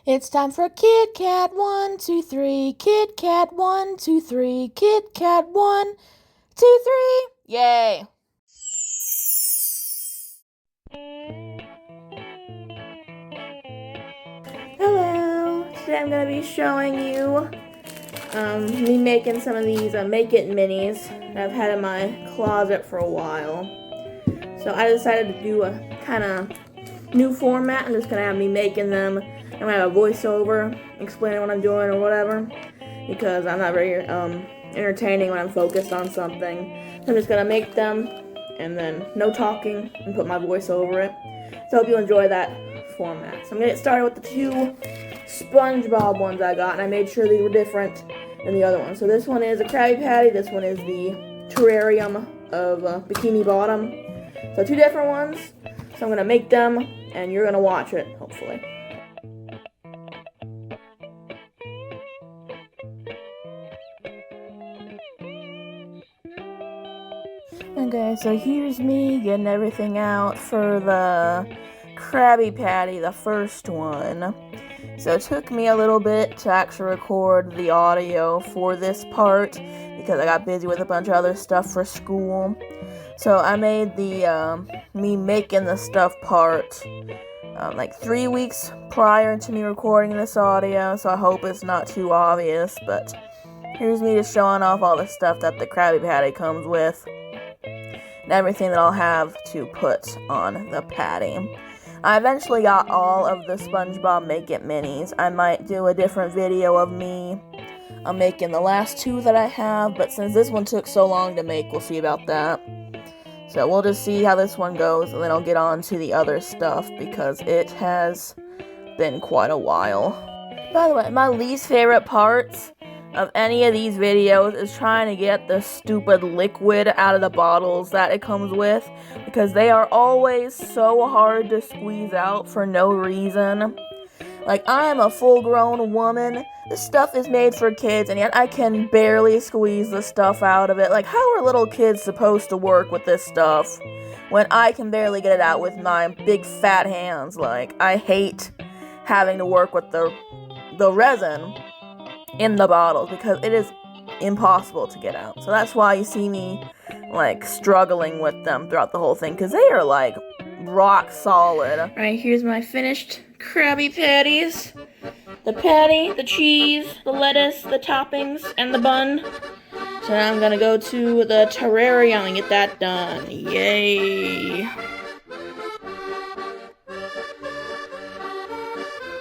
It's time for Kit Kat 1, 2, 3. Kit Kat 1, 2, 3. Kit Kat 1, 2, 3. Yay! Hello! Today I'm going to be showing you me making some of these Make It minis that I've had in my closet for a while. So I decided to do a kind of new format. I'm just going to have me making them. I'm going to have a voiceover explaining what I'm doing or whatever, because I'm not very entertaining when I'm focused on something. So I'm just going to make them and then no talking and put my voice over it. So I hope you enjoy that format. So I'm going to get started with the two SpongeBob ones I got, and I made sure these were different than the other one. So this one is a Krabby Patty, this one is the terrarium of Bikini Bottom. So two different ones. So I'm going to make them, and you're going to watch it, hopefully. Okay, so here's me getting everything out for the Krabby Patty, the first one. So it took me a little bit to actually record the audio for this part because I got busy with a bunch of other stuff for school. So I made the me making the stuff part like 3 weeks prior to me recording this audio, so I hope it's not too obvious, but here's me just showing off all the stuff that the Krabby Patty comes with and everything that I'll have to put on the patty. I eventually got all of the SpongeBob Make It minis. I might do a different video of me making the last two that I have, but since this one took so long to make, we'll see about that. So we'll just see how this one goes, and then I'll get on to the other stuff, because it has been quite a while. By the way, my least favorite parts of any of these videos is trying to get the stupid liquid out of the bottles that it comes with, because they are always so hard to squeeze out for no reason. Like, I am a full-grown woman. This stuff is made for kids, and yet I can barely squeeze the stuff out of it. Like, how are little kids supposed to work with this stuff when I can barely get it out with my big fat hands? Like, I hate having to work with the resin in the bottles because it is impossible to get out. So that's why you see me, like, struggling with them throughout the whole thing, because they are, like, rock solid. Alright, here's my finished Krabby Patties. The patty, the cheese, the lettuce, the toppings, and the bun. So now I'm gonna go to the terrarium and get that done. Yay!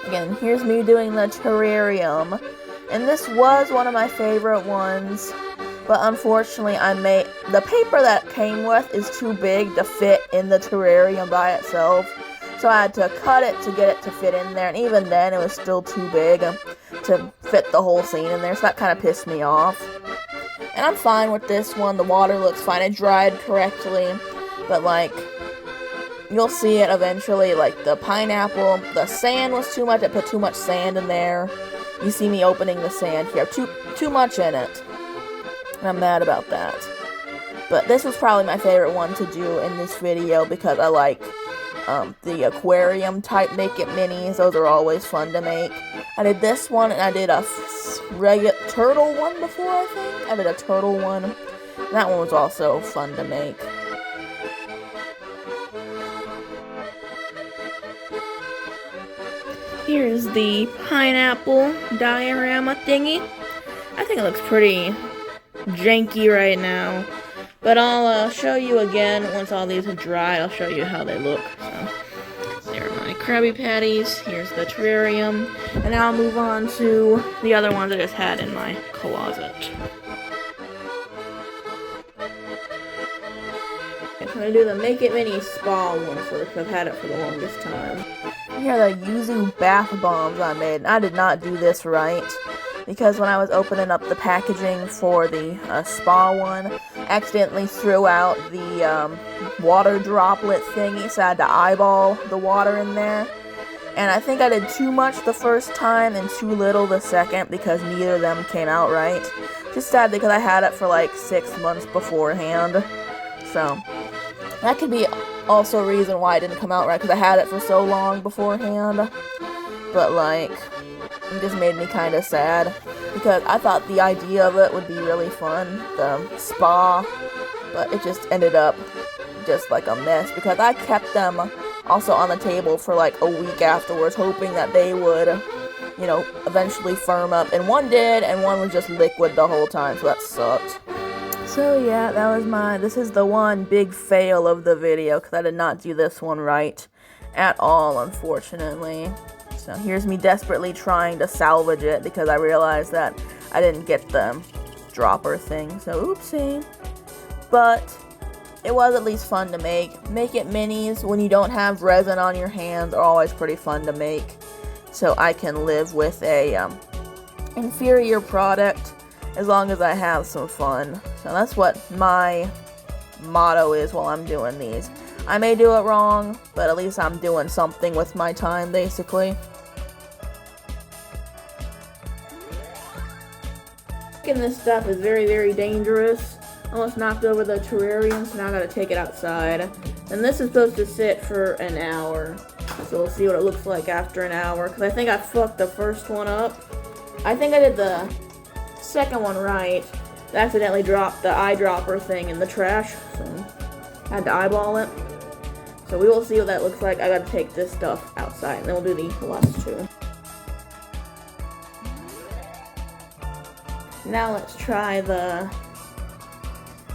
Again, here's me doing the terrarium. And this was one of my favorite ones, but unfortunately the paper that came with is too big to fit in the terrarium by itself. So I had to cut it to get it to fit in there, and even then it was still too big to fit the whole scene in there, so that kind of pissed me off. And I'm fine with this one, the water looks fine, it dried correctly, but like, you'll see it eventually, like the pineapple, the sand was too much, I put too much sand in there. You see me opening the sand here, too much in it, and I'm mad about that. But this was probably my favorite one to do in this video because I like the aquarium type Make It minis. Those are always fun to make. I did this one, and I did a regular turtle one before, I think. I did a turtle one. And that one was also fun to make. Here's the pineapple diorama thingy. I think it looks pretty janky right now. But I'll show you again once all these have dried. I'll show you how they look. So, there are my Krabby Patties. Here's the terrarium. And now I'll move on to the other ones I just had in my closet. I'm going to do the Make It Mini Spa one first. I've had it for the longest time. Here are the yuzu bath bombs I made. And I did not do this right, because when I was opening up the packaging for the spa one, I accidentally threw out the water droplet thingy, so I had to eyeball the water in there. And I think I did too much the first time and too little the second, because neither of them came out right. Just sad because I had it for like 6 months beforehand. So that could be also a reason why it didn't come out right, because I had it for so long beforehand. But like, It just made me kind of sad because I thought the idea of it would be really fun, the spa, but it just ended up just like a mess because I kept them also on the table for like a week afterwards, hoping that they would, you know, eventually firm up, and one did, and one was just liquid the whole time, so that sucked. So yeah, this is the one big fail of the video, because I did not do this one right at all, unfortunately. So here's me desperately trying to salvage it, because I realized that I didn't get the dropper thing, so oopsie. But it was at least fun to make. Make it minis when you don't have resin on your hands are always pretty fun to make. So I can live with a inferior product as long as I have some fun. So that's what my motto is while I'm doing these. I may do it wrong, but at least I'm doing something with my time, basically. Making this stuff is very, very dangerous. Almost knocked over the terrarium, so now I gotta take it outside. And this is supposed to sit for an hour. So we'll see what it looks like after an hour, because I think I fucked the first one up. I think I did the second one right. I accidentally dropped the eyedropper thing in the trash, so I had to eyeball it. So we will see what that looks like. I gotta take this stuff outside, and then we'll do the last two. Now let's try the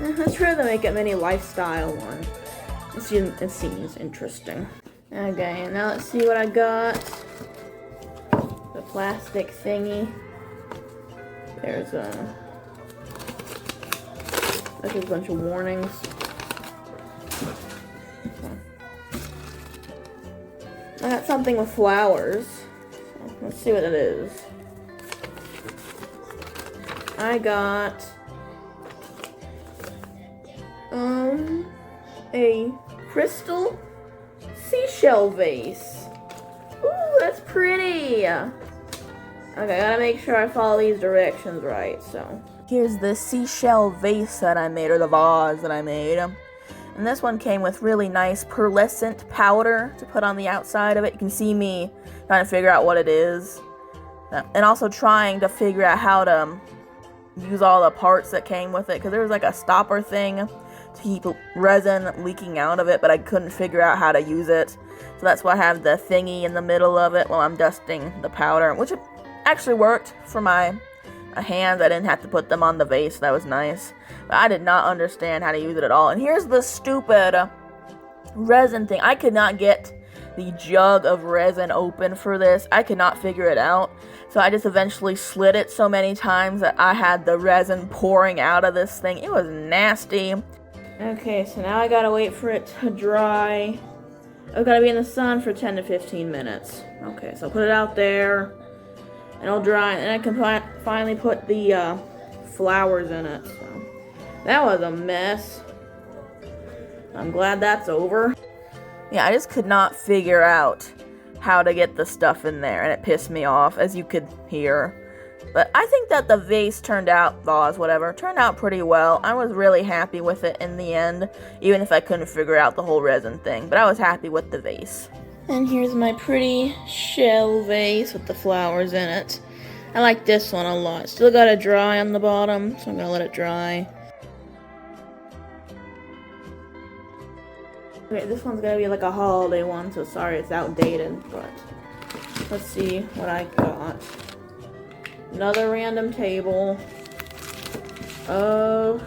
Make It Mini Lifestyle one. It seems interesting. Okay, now let's see what I got. The plastic thingy. There's a bunch of warnings. I got something with flowers. So let's see what it is. I got a crystal seashell vase. Ooh, that's pretty. Okay, I gotta make sure I follow these directions right, so. Here's the seashell vase that I made, or the vase that I made. And this one came with really nice pearlescent powder to put on the outside of it. You can see me trying to figure out what it is. And also trying to figure out how to use all the parts that came with it, because there was like a stopper thing to keep resin leaking out of it, but I couldn't figure out how to use it. So that's why I have the thingy in the middle of it while I'm dusting the powder, which actually worked for my hands. I didn't have to put them on the vase, so that was nice. But I did not understand how to use it at all. And here's the stupid resin thing. I could not get the jug of resin open for this. I could not figure it out. So I just eventually slid it so many times that I had the resin pouring out of this thing. It was nasty. Okay, so now I gotta wait for it to dry. I've gotta be in the sun for 10 to 15 minutes. Okay, so I'll put it out there, and it'll dry, and then I can finally put the flowers in it. So that was a mess. I'm glad that's over. Yeah, I just could not figure out how to get the stuff in there, and it pissed me off, as you could hear. But I think that the vase turned out pretty well. I was really happy with it in the end, even if I couldn't figure out the whole resin thing. But I was happy with the vase. And here's my pretty shell vase with the flowers in it. I like this one a lot. Still gotta dry on the bottom, so I'm gonna let it dry. Okay, this one's gonna be like a holiday one, so sorry it's outdated, but let's see what I got. Another random table. I'm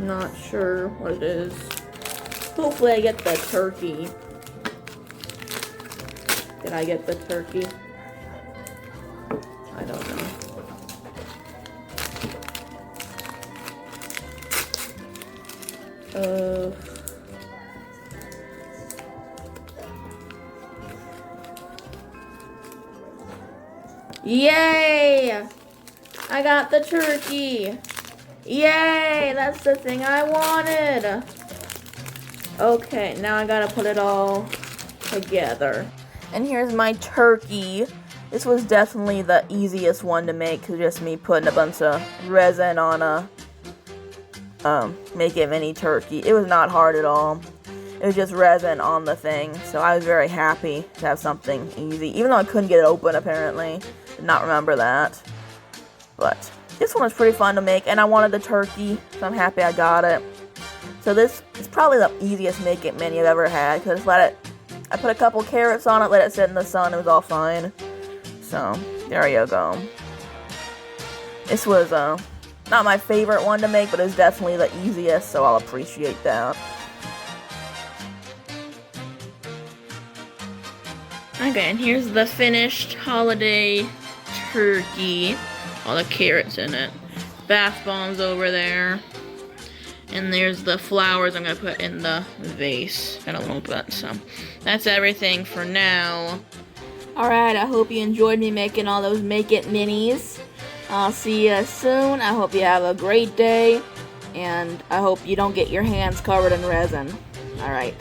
not sure what it is. Hopefully I get the turkey. Did I get the turkey? I don't know. Yay! I got the turkey. Yay! That's the thing I wanted. Okay, now I gotta put it all together. And here's my turkey. This was definitely the easiest one to make, because just me putting a bunch of resin on a Make It Mini turkey. It was not hard at all. it was just resin on the thing. So I was very happy to have something easy, even though I couldn't get it open apparently. Did not remember that. But this one was pretty fun to make, and I wanted the turkey, so I'm happy I got it. So this is probably the easiest make it mini I've ever had, because I put a couple carrots on it, let it sit in the sun, it was all fine. So, there you go. This was, not my favorite one to make, but it's definitely the easiest, so I'll appreciate that. Okay, and here's the finished holiday turkey. All the carrots in it. Bath bombs over there. And there's the flowers I'm going to put in the vase. I don't want to put, so that's everything for now. Alright, I hope you enjoyed me making all those Make It Minis. I'll see you soon. I hope you have a great day. And I hope you don't get your hands covered in resin. Alright.